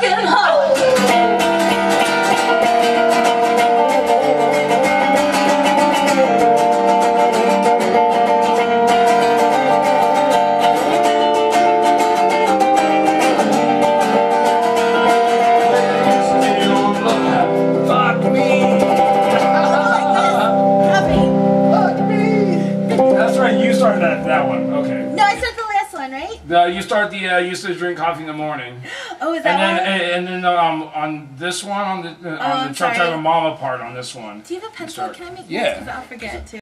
fucking holiday. Fuck me! That's right, you started that one. Okay. No, I said the last one, right? You start the used to drink coffee in the morning. Oh, is that And then on this one, on the truck driver mama part on this one. Do you have a pencil? Can I make notes? Yeah. Because I'll forget too.